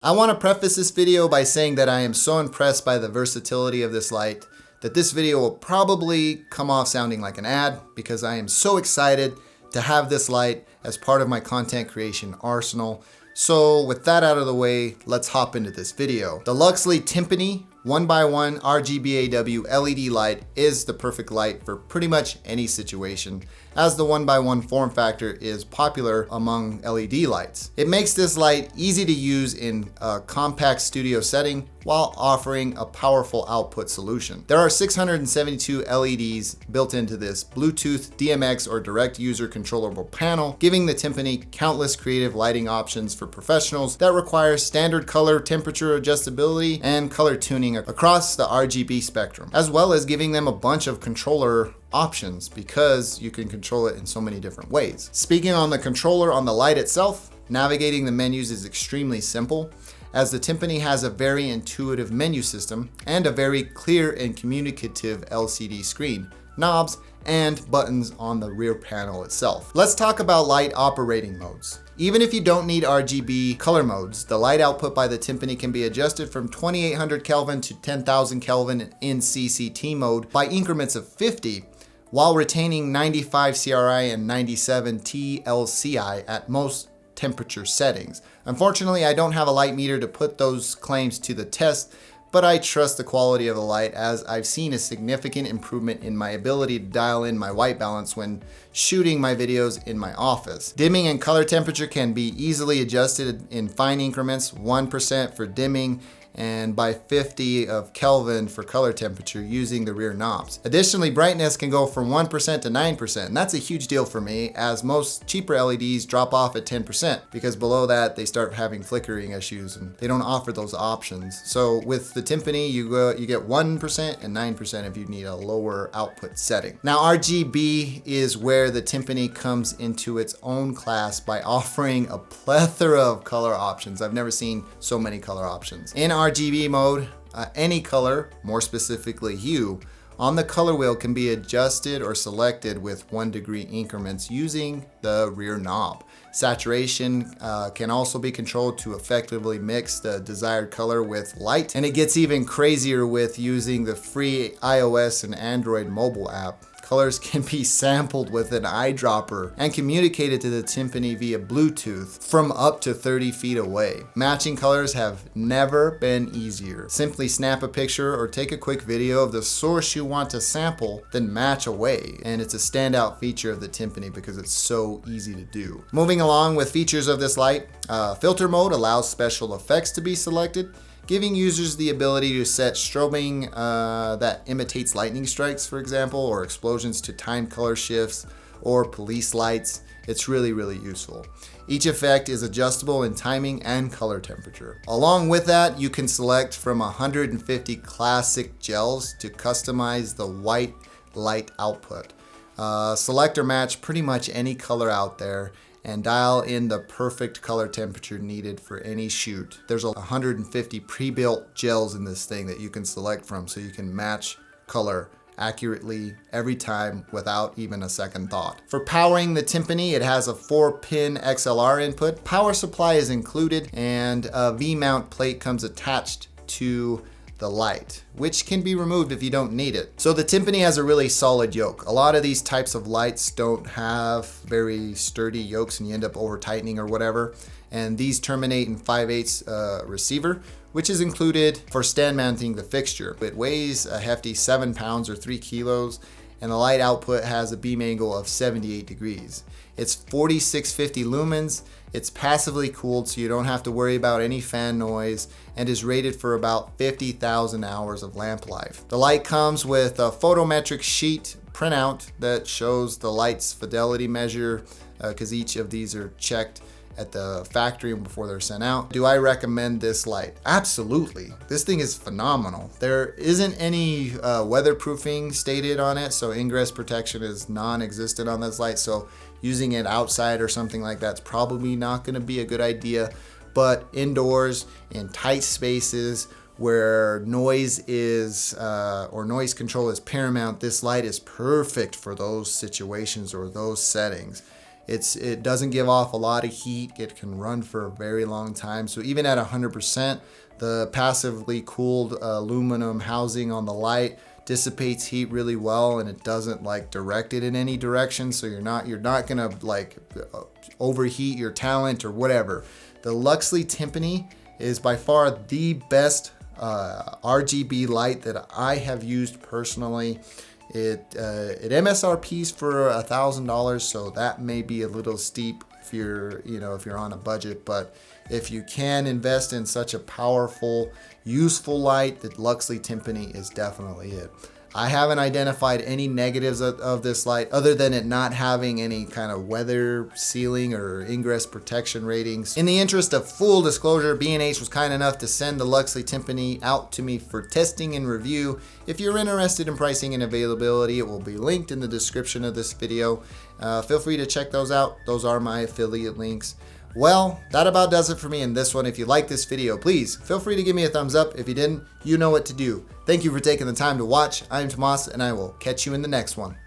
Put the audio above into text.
I want to preface this video by saying that I am so impressed by the versatility of this light that this video will probably come off sounding like an ad because I am so excited to have this light as part of my content creation arsenal. So with that out of the way, let's hop into this video. The Luxli Timpani 1x1 rgb-aw LED light is the perfect light for pretty much any situation, as the 1x1 form factor is popular among LED lights. It makes this light easy to use in a compact studio setting while offering a powerful output solution. There are 672 LEDs built into this Bluetooth, DMX, or direct user controllable panel, giving the Timpani countless creative lighting options for professionals that require standard color temperature adjustability and color tuning across the RGB spectrum, as well as giving them a bunch of controller options because you can control it in so many different ways. Speaking on the controller on the light itself, navigating the menus is extremely simple, as the Timpani has a very intuitive menu system and a very clear and communicative LCD screen, knobs, and buttons on the rear panel itself. Let's talk about light operating modes. Even if you don't need RGB color modes, the light output by the Timpani can be adjusted from 2800 Kelvin to 10,000 Kelvin in CCT mode by increments of 50, while retaining 95 CRI and 97 TLCI at most temperature settings. Unfortunately, I don't have a light meter to put those claims to the test, but I trust the quality of the light as I've seen a significant improvement in my ability to dial in my white balance when shooting my videos in my office. Dimming and color temperature can be easily adjusted in fine increments, 1% for dimming and by 50 of Kelvin for color temperature using the rear knobs. Additionally, brightness can go from 1% to 9%, and that's a huge deal for me as most cheaper LEDs drop off at 10% because below that they start having flickering issues and they don't offer those options. So with the Timpani, you get 1% and 9% if you need a lower output setting. Now RGB is where the Timpani comes into its own class by offering a plethora of color options. I've never seen so many color options. In RGB mode, any color, more specifically hue, on the color wheel can be adjusted or selected with 1 degree increments using the rear knob. Saturation can also be controlled to effectively mix the desired color with light, and it gets even crazier with using the free iOS and Android mobile app. Colors can be sampled with an eyedropper and communicated to the Timpani via Bluetooth from up to 30 feet away. Matching colors have never been easier. Simply snap a picture or take a quick video of the source you want to sample, then match away. And it's a standout feature of the Timpani because it's so easy to do. Moving along with features of this light, filter mode allows special effects to be selected, giving users the ability to set strobing that imitates lightning strikes, for example, or explosions to time color shifts or police lights. It's really useful. Each effect is adjustable in timing and color temperature. Along with that, you can select from 150 classic gels to customize the white light output. Select or match pretty much any color out there and dial in the perfect color temperature needed for any shoot. There's 150 pre-built gels in this thing that you can select from so you can match color accurately every time without even a second thought. For powering the Timpani, it has a 4-pin XLR input. Power supply is included and a V-mount plate comes attached to the light, which can be removed if you don't need it. So the Timpani has a really solid yoke. A lot of these types of lights don't have very sturdy yokes and you end up over tightening or whatever. And these terminate in 5/8 receiver, which is included for stand mounting the fixture. It weighs a hefty 7 pounds or 3 kilos, and the light output has a beam angle of 78 degrees. It's 4650 lumens. It's passively cooled so you don't have to worry about any fan noise and is rated for about 50,000 hours of lamp life. The light comes with a photometric sheet printout that shows the light's fidelity measure because each of these are checked at the factory before they're sent out. Do I recommend this light? Absolutely. This thing is phenomenal. There isn't any weatherproofing stated on it, so ingress protection is non-existent on this light, so using it outside or something like that's probably not going to be a good idea. But indoors in tight spaces where noise is or noise control is paramount, this light is perfect for those situations or those settings. It doesn't give off a lot of heat. It can run for a very long time. So even at 100%, the passively cooled aluminum housing on the light dissipates heat really well, and it doesn't like direct it in any direction. So you're not gonna like overheat your talent or whatever. The Luxli Timpani is by far the best RGB light that I have used personally. It MSRP's for $1,000, so that may be a little steep if you're on a budget. But if you can invest in such a powerful, useful light, the Luxli Timpani is definitely it. I haven't identified any negatives of this light other than it not having any kind of weather sealing or ingress protection ratings. In the interest of full disclosure, B&H was kind enough to send the Luxli Timpani out to me for testing and review. If you're interested in pricing and availability, it will be linked in the description of this video. Feel free to check those out. Those are my affiliate links. Well, that about does it for me in this one. If you like this video, please feel free to give me a thumbs up. If you didn't, you know what to do. Thank you for taking the time to watch. I'm Tomas, and I will catch you in the next one.